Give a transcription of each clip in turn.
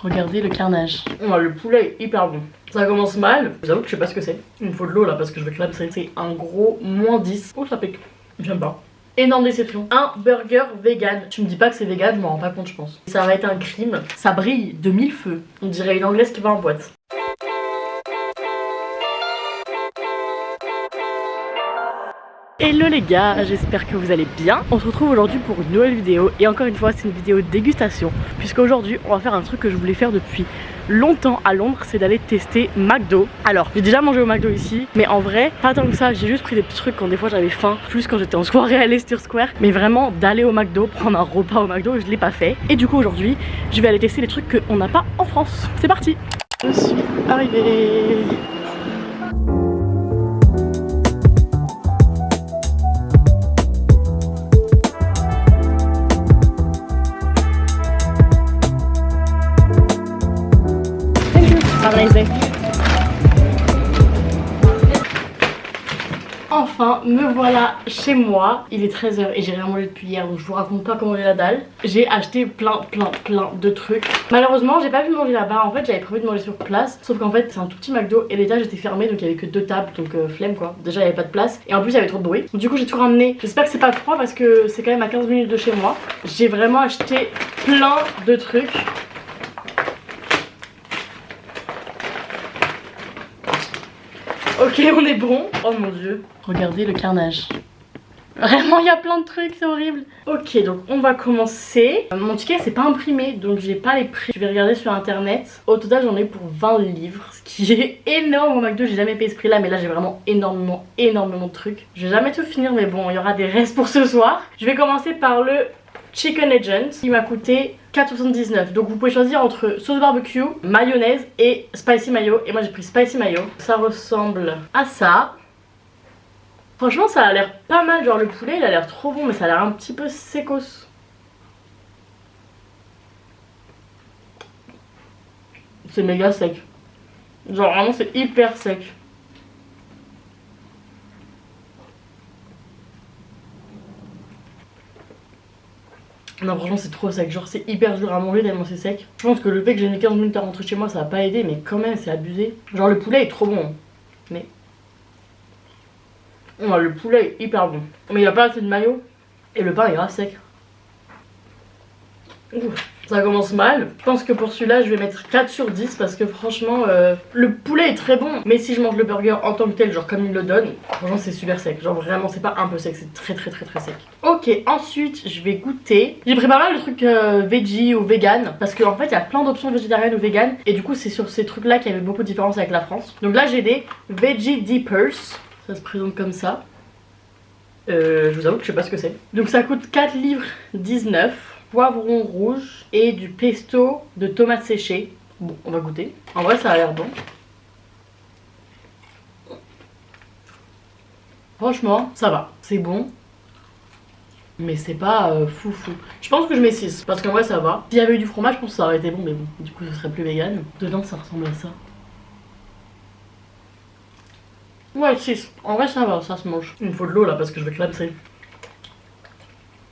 Regardez le carnage. Oh, le poulet est hyper bon. Ça commence mal. Je vous avoue que je sais pas ce que c'est. Il me faut de l'eau là parce que je vais clamser. C'est un gros -10. Oh, ça pique. J'aime pas. Énorme déception. Un burger vegan. Tu me dis pas que c'est vegan, je m'en rends pas compte, je pense. Ça va être un crime. Ça brille de mille feux. On dirait une anglaise qui va en boîte. Hello les gars, j'espère que vous allez bien. On se retrouve aujourd'hui pour une nouvelle vidéo et encore une fois c'est une vidéo dégustation puisqu'aujourd'hui on va faire un truc que je voulais faire depuis longtemps à Londres, c'est d'aller tester McDo. Alors j'ai déjà mangé au McDo ici mais en vrai pas tant que ça, j'ai juste pris des petits trucs quand des fois j'avais faim, plus quand j'étais en soirée à Leicester Square, mais vraiment d'aller au McDo, prendre un repas au McDo, je l'ai pas fait. Et du coup aujourd'hui je vais aller tester les trucs qu'on n'a pas en France. C'est parti. Je suis arrivée. Enfin, me voilà chez moi. Il est 13 h et j'ai rien mangé depuis hier, donc je vous raconte pas comment j'ai la dalle. J'ai acheté plein de trucs. Malheureusement, j'ai pas pu manger là-bas. En fait, j'avais prévu de manger sur place, sauf qu'en fait, c'est un tout petit McDo et l'étage était fermé, donc il y avait que 2 tables, donc flemme quoi. Déjà, il y avait pas de place et en plus, il y avait trop de bruit. Donc, du coup, j'ai tout ramené. J'espère que c'est pas froid parce que c'est quand même à 15 minutes de chez moi. J'ai vraiment acheté plein de trucs. Ok, on est bon. Oh mon dieu. Regardez le carnage. Vraiment, il y a plein de trucs, c'est horrible. Ok, donc on va commencer. Mon ticket, c'est pas imprimé, donc j'ai pas les prix. Je vais regarder sur internet. Au total, j'en ai pour 20 livres, ce qui est énorme. Au McDo, j'ai jamais payé ce prix-là, mais là, j'ai vraiment énormément de trucs. Je vais jamais tout finir, mais bon, il y aura des restes pour ce soir. Je vais commencer par le Chicken Legend, qui m'a coûté 4,79. Donc vous pouvez choisir entre sauce barbecue, mayonnaise et spicy mayo. Et moi j'ai pris spicy mayo. Ça ressemble à ça. Franchement ça a l'air pas mal, genre le poulet il a l'air trop bon, mais ça a l'air un petit peu sécos. C'est méga sec. Genre vraiment c'est hyper sec. Non franchement c'est trop sec, genre c'est hyper dur à manger tellement c'est sec. Je pense que le fait que j'ai mis 15 minutes à rentrer chez moi ça va pas aider, mais quand même c'est abusé. Genre le poulet est trop bon, mais... Ouais, le poulet est hyper bon. Mais il n'y a pas assez de mayo et le pain est grave sec. Ouf. Ça commence mal. Je pense que pour celui-là je vais mettre 4 sur 10 parce que franchement le poulet est très bon. Mais si je mange le burger en tant que tel, genre comme il le donne, franchement c'est super sec. Genre vraiment c'est pas un peu sec, c'est très sec. Ok, ensuite je vais goûter. J'ai pris pas mal de trucs veggie ou vegan parce qu'en fait il y a plein d'options végétariennes ou vegan. Et du coup c'est sur ces trucs là qu'il y avait beaucoup de différences avec la France. Donc là j'ai des veggie dippers. Ça se présente comme ça. Je vous avoue que je sais pas ce que c'est. Donc ça coûte 4 livres 19. Poivron rouge et du pesto de tomates séchées. Bon, on va goûter. En vrai, ça a l'air bon. Franchement, ça va. C'est bon. Mais c'est pas foufou. Je pense que je mets 6 parce qu'en vrai, ça va. S'il y avait eu du fromage, je pense que ça aurait été bon. Mais bon, du coup, ce serait plus vegan. Dedans, ça ressemble à ça. Ouais, 6. En vrai, ça va, ça se mange. Il me faut de l'eau là parce que je vais clamser.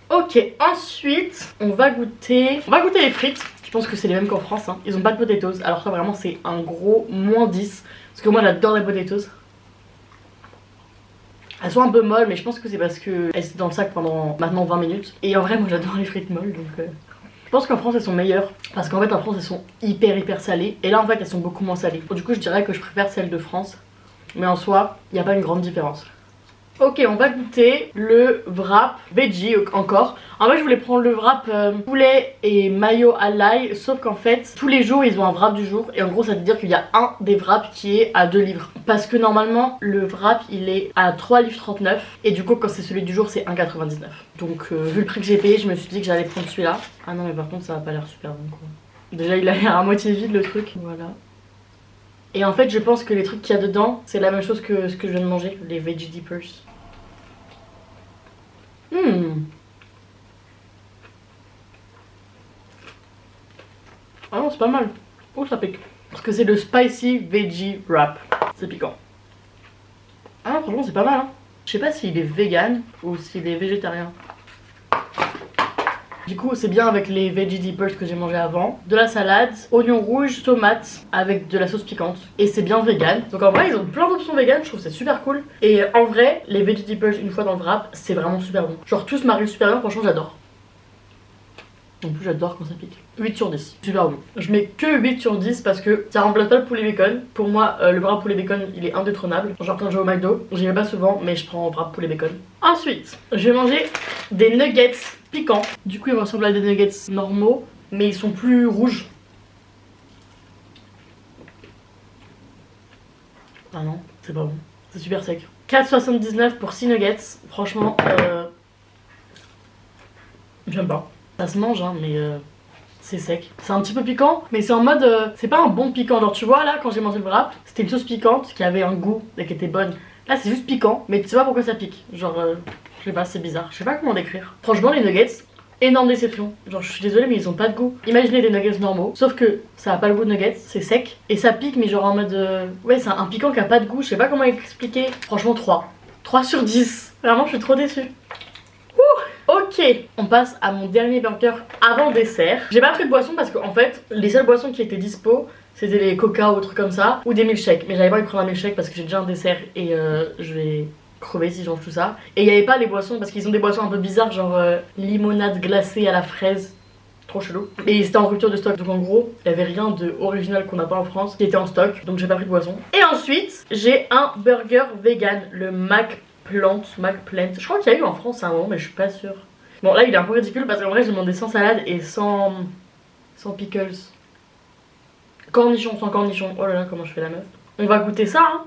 Ok, ensuite on va goûter les frites. Je pense que c'est les mêmes qu'en France hein. Ils ont pas de potatoes. Alors ça vraiment c'est un gros -10. Parce que moi j'adore les potatoes. Elles sont un peu molles mais je pense que c'est parce que elles étaient dans le sac pendant maintenant 20 minutes. Et en vrai moi j'adore les frites molles donc je pense qu'en France elles sont meilleures. Parce qu'en fait en France elles sont hyper salées. Et là en fait elles sont beaucoup moins salées. Du coup je dirais que je préfère celles de France. Mais en soi il n'y a pas une grande différence. Ok, on va goûter le wrap veggie encore. En fait je voulais prendre le wrap poulet et mayo à l'ail. Sauf qu'en fait tous les jours ils ont un wrap du jour. Et en gros ça veut dire qu'il y a un des wraps qui est à 2 livres. Parce que normalement le wrap il est à 3 livres 39. Et du coup quand c'est celui du jour c'est 1,99. Donc vu le prix que j'ai payé je me suis dit que j'allais prendre celui-là. Ah non mais par contre ça va pas l'air super bon quoi. Déjà il a l'air à moitié vide le truc. Voilà. Et en fait je pense que les trucs qu'il y a dedans c'est la même chose que ce que je viens de manger, les veggie dippers. Ah non c'est pas mal. Oh ça pique. Parce que c'est le spicy veggie wrap. C'est piquant. Ah non franchement c'est pas mal hein. Je sais pas s'il est vegan ou s'il est végétarien. Du coup c'est bien avec les veggie dippers que j'ai mangé avant. De la salade, oignon rouge, tomate avec de la sauce piquante. Et c'est bien vegan. Donc en vrai ils ont plein d'options vegan, je trouve c'est super cool. Et en vrai les veggie dippers une fois dans le wrap c'est vraiment super bon. Genre tous marient super bien, franchement j'adore. En plus j'adore quand ça pique. 8 sur 10, super bon. Je mets que 8 sur 10 parce que ça remplace pas le poulet bacon. Pour moi le wrap poulet bacon il est indétrônable. Genre quand je vais au McDo, j'y vais pas souvent mais je prends wrap poulet bacon. Ensuite je vais manger des nuggets piquants. Du coup ils ressemblent à des nuggets normaux mais ils sont plus rouges. Ah non, c'est pas bon. C'est super sec. 4,79 pour 6 nuggets. Franchement j'aime pas. Ça se mange hein mais c'est sec. C'est un petit peu piquant mais c'est en mode c'est pas un bon piquant. Genre tu vois là quand j'ai mangé le wrap c'était une sauce piquante qui avait un goût et qui était bonne. Là c'est juste piquant mais tu sais pas pourquoi ça pique. Genre je sais pas, c'est bizarre. Je sais pas comment décrire. Franchement les nuggets, énorme déception. Genre je suis désolée mais ils ont pas de goût. Imaginez des nuggets normaux sauf que ça a pas le goût de nuggets, c'est sec et ça pique mais genre en mode ouais c'est un piquant qui a pas de goût. Je sais pas comment expliquer. Franchement 3 sur 10. Vraiment je suis trop déçue. Ok, on passe à mon dernier burger avant dessert. J'ai pas pris de boisson parce qu'en fait, les seules boissons qui étaient dispo, c'était les coca ou trucs comme ça, ou des milkshakes. Mais j'avais pas envie de prendre un milkshake parce que j'ai déjà un dessert et je vais crever si je mange tout ça. Et il y avait pas les boissons parce qu'ils ont des boissons un peu bizarres, genre limonade glacée à la fraise. Trop chelou. Et c'était en rupture de stock, donc en gros, il y avait rien de original qu'on n'a pas en France qui était en stock, donc j'ai pas pris de boisson. Et ensuite, j'ai un burger vegan, le McPlant. Je crois qu'il y a eu en France à un moment mais je suis pas sûre. Bon là il est un peu ridicule parce qu'en vrai j'ai demandé sans salade et sans pickles. Cornichons, sans cornichons. Oh là là comment je fais la meuf. On va goûter ça hein.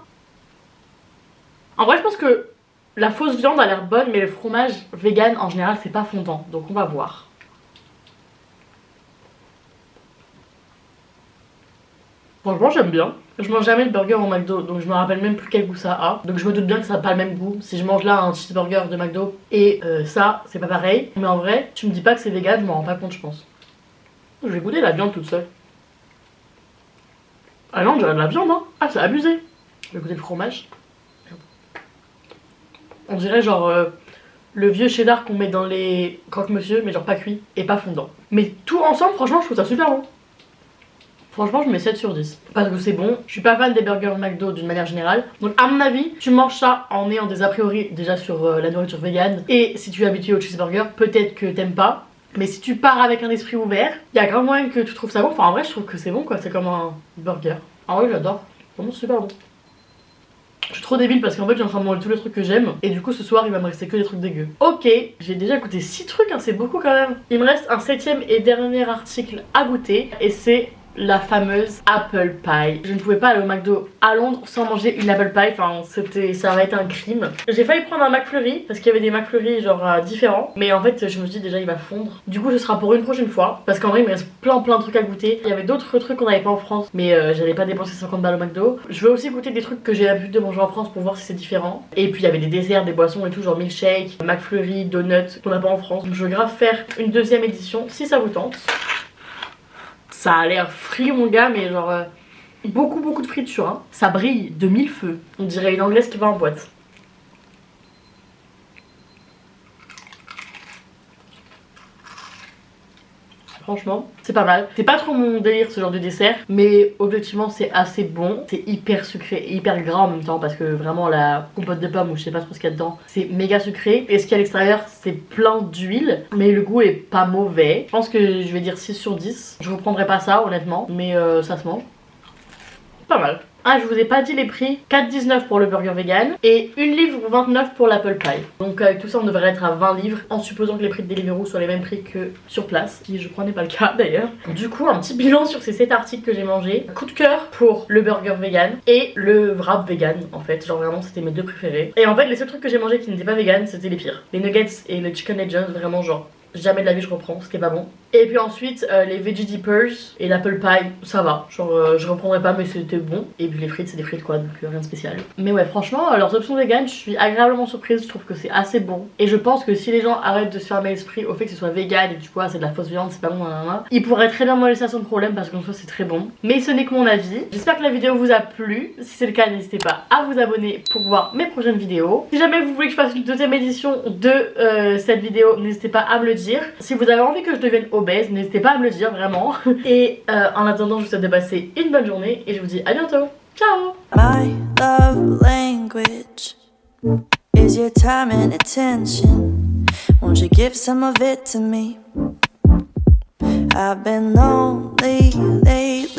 En vrai je pense que la fausse viande a l'air bonne mais le fromage vegan en général c'est pas fondant. Donc on va voir. Franchement j'aime bien. Je mange jamais de burger au McDo donc je me rappelle même plus quel goût ça a. Donc je me doute bien que ça n'a pas le même goût. Si je mange là un cheeseburger de McDo et ça c'est pas pareil. Mais en vrai tu me dis pas que c'est vegan, je m'en rends pas compte je pense. Je vais goûter la viande toute seule. Ah non, déjà de la viande hein. Ah c'est abusé. Je vais goûter le fromage. On dirait genre le vieux cheddar qu'on met dans les croque-monsieur mais genre pas cuit et pas fondant. Mais tout ensemble franchement je trouve ça super bon. Franchement je mets 7 sur 10 parce que c'est bon. Je suis pas fan des burgers McDo d'une manière générale. Donc à mon avis tu manges ça en ayant des a priori déjà sur la nourriture vegan. Et si tu es habitué au cheeseburger peut-être que t'aimes pas. Mais si tu pars avec un esprit ouvert, il y a grave moyen que tu trouves ça bon. Enfin en vrai je trouve que c'est bon quoi, c'est comme un burger. Ah ouais j'adore, vraiment super bon. Je suis trop débile parce qu'en fait j'ai en train de manger tous les trucs que j'aime. Et du coup ce soir il va me rester que des trucs dégueux. Ok, j'ai déjà goûté 6 trucs hein, c'est beaucoup quand même. Il me reste un 7ème et dernier article à goûter. Et c'est la fameuse apple pie. Je ne pouvais pas aller au McDo à Londres sans manger une apple pie, enfin ça aurait été un crime. J'ai failli prendre un McFlurry parce qu'il y avait des McFlurry genre différents, mais en fait je me suis dit déjà il va fondre. Du coup ce sera pour une prochaine fois parce qu'en vrai il me reste plein de trucs à goûter. Il y avait d'autres trucs qu'on n'avait pas en France mais j'allais pas dépenser 50 balles au McDo. Je vais aussi goûter des trucs que j'ai l'habitude de manger en France pour voir si c'est différent. Et puis il y avait des desserts, des boissons et tout genre milkshake, McFlurry, donuts qu'on n'a pas en France. Donc je vais grave faire une deuxième édition si ça vous tente. Ça a l'air frit mon gars mais genre beaucoup de friture hein. Ça brille de 1000 feux. On dirait une anglaise qui va en boîte. Franchement c'est pas mal. C'est pas trop mon délire ce genre de dessert mais objectivement c'est assez bon. C'est hyper sucré et hyper gras en même temps parce que vraiment la compote de pommes ou je sais pas trop ce qu'il y a dedans c'est méga sucré. Et ce qu'il y a à l'extérieur c'est plein d'huile mais le goût est pas mauvais. Je pense que je vais dire 6 sur 10. Je reprendrai pas ça honnêtement mais ça se mange. Pas mal. Ah je vous ai pas dit les prix, 4,19 pour le burger vegan et 1 livre 29 pour l'apple pie. Donc avec tout ça on devrait être à 20 livres en supposant que les prix de Deliveroo soient les mêmes prix que sur place, qui je crois n'est pas le cas d'ailleurs. Du coup un petit bilan sur ces 7 articles que j'ai mangés. Coup de cœur pour le burger vegan et le wrap vegan en fait, genre vraiment c'était mes deux préférés. Et en fait les seuls trucs que j'ai mangés qui n'étaient pas vegan c'était les pires. Les nuggets et le chicken legend vraiment genre jamais de la vie je reprends, c'était pas bon. Et puis ensuite les veggie dippers et l'apple pie, ça va, genre je reprendrai pas mais c'était bon. Et puis les frites c'est des frites quoi, donc rien de spécial. Mais ouais franchement leurs options vegan je suis agréablement surprise, je trouve que c'est assez bon. Et je pense que si les gens arrêtent de se fermer l'esprit au fait que ce soit vegan et du coup c'est de la fausse viande, c'est pas bon, ils pourraient très bien manger ça sans problème parce qu'en soi c'est très bon. Mais ce n'est que mon avis. J'espère que la vidéo vous a plu, si c'est le cas n'hésitez pas à vous abonner pour voir mes prochaines vidéos. Si jamais vous voulez que je fasse une deuxième édition de cette vidéo n'hésitez pas à me le dire. dire. Si vous avez envie que je devienne obèse, n'hésitez pas à me le dire vraiment. Et en attendant, je vous souhaite de passer une bonne journée et je vous dis à bientôt. Ciao. My love language is your time and attention. Won't you give some of it to me? I've been lonely lately.